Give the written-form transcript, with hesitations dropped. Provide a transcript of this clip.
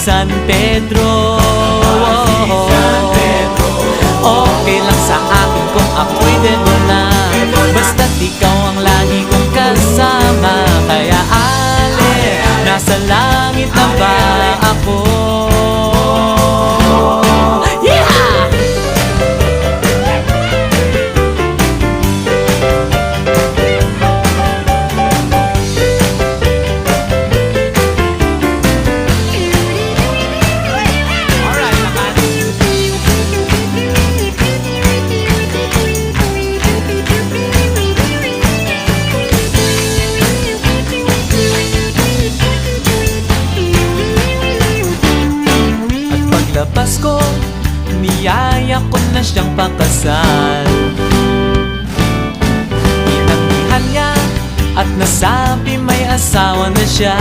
San Pedro. Okay lang sa akin kung ako'y dedo na, basta't ikaw ang lagi kong kasama. Kaya ale, nasa langit na ba ako? Paglabas ko, niyaya ko na siyang pakasal. Inanggihan niya at nasabi may asawa na siya.